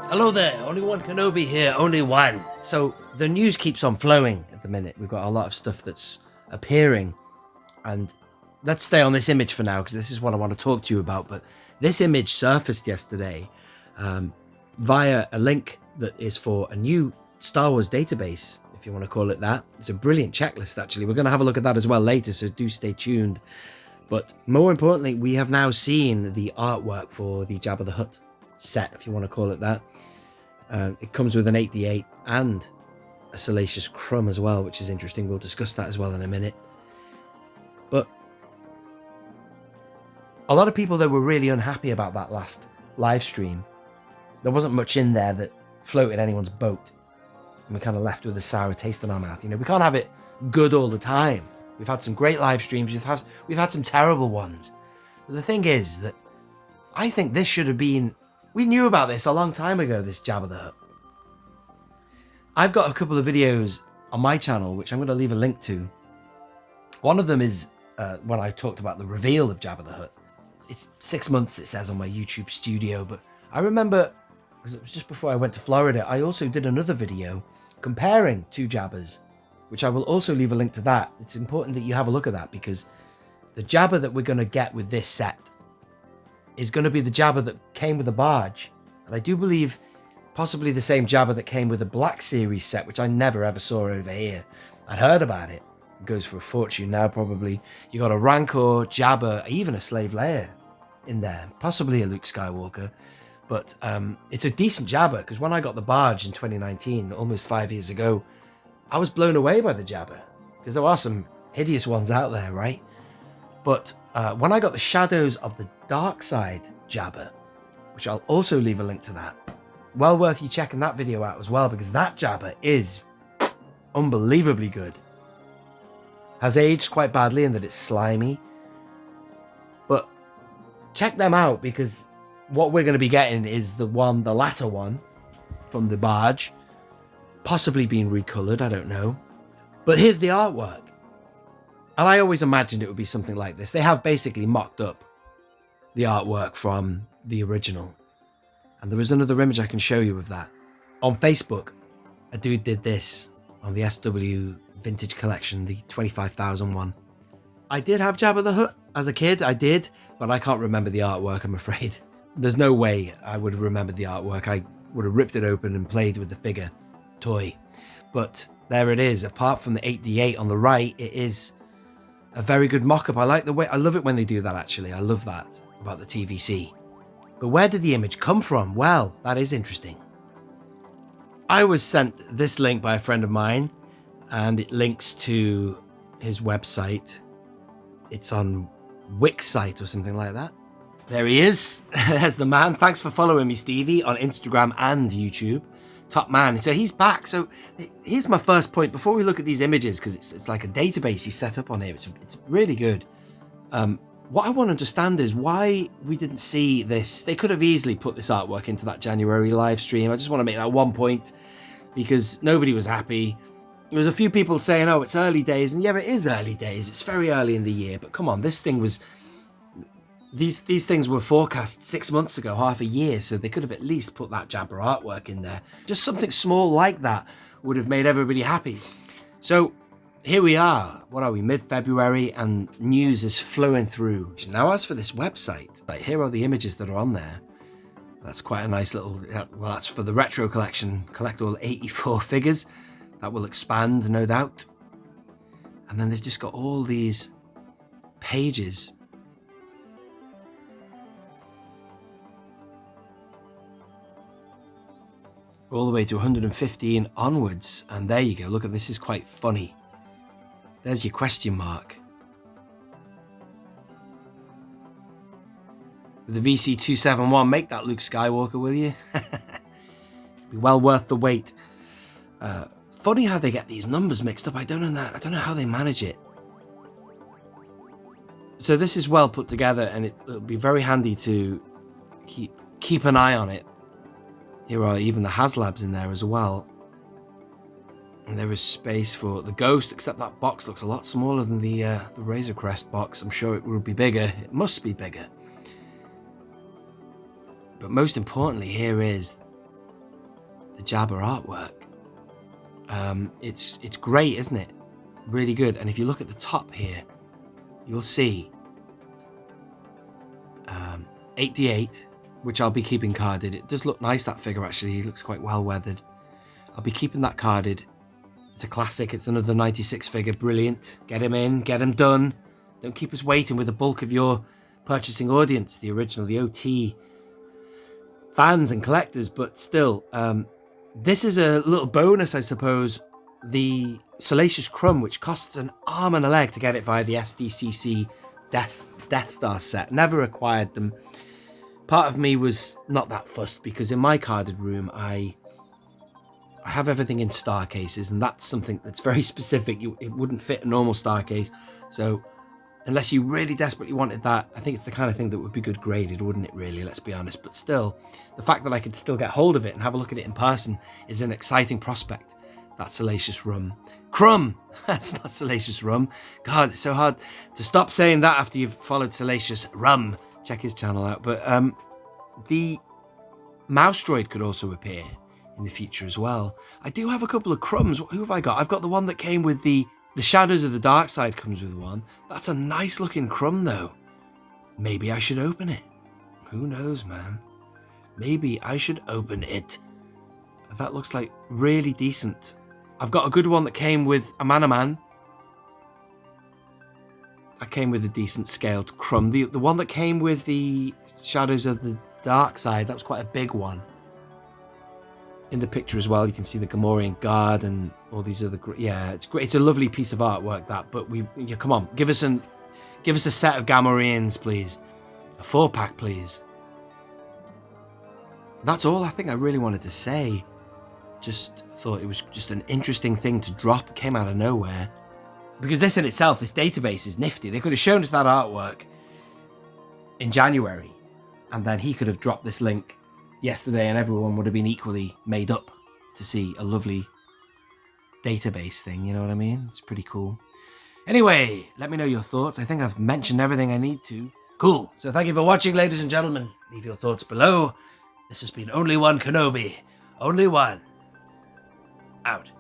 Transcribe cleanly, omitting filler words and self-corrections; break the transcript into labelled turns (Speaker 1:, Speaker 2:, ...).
Speaker 1: Hello there, Only One Kenobi here, only one. So the news keeps on flowing at the minute. We've got a lot of stuff that's appearing, and let's stay on this image for now because this is what I want to talk to you about. But this image surfaced yesterday via a link that is for a new Star Wars database, if you want to call it that. It's a brilliant checklist, actually. We're going to have a look at that as well later, so do stay tuned. But more importantly, we have now seen the artwork for the Jabba the Hutt set, if you want to call it that. It comes with an 8D8 and a Salacious Crumb as well, which is interesting. We'll discuss that as well in a minute. But a lot of people that were really unhappy about that last live stream. There wasn't much in there that floated anyone's boat, and we kind of left with a sour taste in our mouth. You know, we can't have it good all the time. We've had some great live streams. We've had some terrible ones. But the thing is that I think this should have been. We knew about this a long time ago, this Jabba the Hutt. I've got a couple of videos on my channel, which I'm going to leave a link to. One of them is when I talked about the reveal of Jabba the Hutt. It's 6 months, it says on my YouTube studio, but I remember, because it was just before I went to Florida, I also did another video comparing two Jabbas, which I will also leave a link to that. It's important that you have a look at that, because the Jabba that we're going to get with this set is going to be the Jabba that came with the barge. And I do believe possibly the same Jabba that came with the Black Series set, which I never ever saw over here. I'd heard about it. It goes for a fortune now, probably. You got a Rancor, Jabba, even a Slave Leia in there. Possibly a Luke Skywalker. But it's a decent Jabba, because when I got the barge in 2019, almost 5 years ago, I was blown away by the Jabba. Because there are some hideous ones out there, right? But when I got the Shadows of the Dark Side Jabba, which I'll also leave a link to that, well worth you checking that video out as well, because that Jabba is unbelievably good. Has aged quite badly in that it's slimy. But check them out, because what we're going to be getting is the latter one from the barge, possibly being recolored, I don't know. But here's the artwork. And I always imagined it would be something like this. They have basically mocked up the artwork from the original. And there is another image I can show you of that. On Facebook, a dude did this on the SW Vintage Collection, the 25,000 one. I did have Jabba the Hutt as a kid, I did, but I can't remember the artwork, I'm afraid. There's no way I would have remembered the artwork. I would have ripped it open and played with the figure toy. But there it is. Apart from the 8D8 on the right, it is a very good mock-up. I like the way, I love it when they do that, actually. I love that about the TVC. But where did the image come from? Well, that is interesting. I was sent this link by a friend of mine, and it links to his website. It's on Wix site or something like that. There he is. There's the man. Thanks for following me, Stevie, on Instagram and YouTube. Top man. So he's back. So here's my first point before we look at these images, because it's like a database he's set up on here. It's really good. What I want to understand is why we didn't see this. They could have easily put this artwork into that January live stream. I just want to make that one point, because nobody was happy. There was a few people saying, oh, it's early days. And yeah, it is early days. It's very early in the year. But come on, this thing was... These things were forecast 6 months ago, half a year, so they could have at least put that Jabba artwork in there. Just something small like that would have made everybody happy. So here we are. What are we, mid-February, and news is flowing through. Now, as for this website, here are the images that are on there. That's quite a nice little, well, that's for the retro collection. Collect all 84 figures. That will expand, no doubt. And then they've just got all these pages all the way to 115 onwards, and there you go. Look at this, is quite funny. There's your question mark. With the VC271, make that Luke Skywalker, will you? Be well worth the wait. Funny how they get these numbers mixed up. I don't know how they manage it. So this is well put together, and it'll be very handy to keep an eye on it. Here are even the HasLabs in there as well. And there is space for the Ghost, except that box looks a lot smaller than the Razor Crest box. I'm sure it will be bigger. It must be bigger. But most importantly, here is the Jabba artwork. It's great, isn't it? Really good. And if you look at the top here, you'll see 8D8, which I'll be keeping carded. It does look nice, that figure, actually. It looks quite well weathered. I'll be keeping that carded. It's a classic. It's another 96 figure. Brilliant. Get him in. Get him done. Don't keep us waiting with the bulk of your purchasing audience, the original, the OT fans and collectors. But still, this is a little bonus, I suppose. The Salacious Crumb, which costs an arm and a leg to get it via the SDCC Death Star set. Never acquired them. Part of me was not that fussed because in my carded room, I have everything in star cases, and that's something that's very specific. It wouldn't fit a normal star case. So unless you really desperately wanted that, I think it's the kind of thing that would be good graded, wouldn't it, really? Let's be honest. But still, the fact that I could still get hold of it and have a look at it in person is an exciting prospect. That Salacious Rum. Crumb! That's not Salacious Rum. God, it's so hard to stop saying that after you've followed Salacious Rum. Check his channel out. But the mouse droid could also appear in the future as well. I do have a couple of crumbs. Who have I got? I've got the one that came with the Shadows of the Dark Side comes with one. That's a nice looking crumb though. Maybe I should open it. Who knows, man? Maybe I should open it. That looks like really decent. I've got a good one that came with a Man. That came with a decent scaled crumb. The one that came with the Shadows of the Dark Side, that was quite a big one. In the picture as well, you can see the Gamorrean Guard and all these other... Yeah, it's great. It's a lovely piece of artwork, that. But come on, give us a set of Gamorreans, please. A 4-pack, please. That's all I think I really wanted to say. Just thought it was just an interesting thing to drop. It came out of nowhere. Because this in itself, this database is nifty. They could have shown us that artwork in January, and then he could have dropped this link yesterday and everyone would have been equally made up to see a lovely database thing, you know what I mean? It's pretty cool. Anyway, let me know your thoughts. I think I've mentioned everything I need to. Cool. So thank you for watching, ladies and gentlemen. Leave your thoughts below. This has been Only One Kenobi. Only one. Out.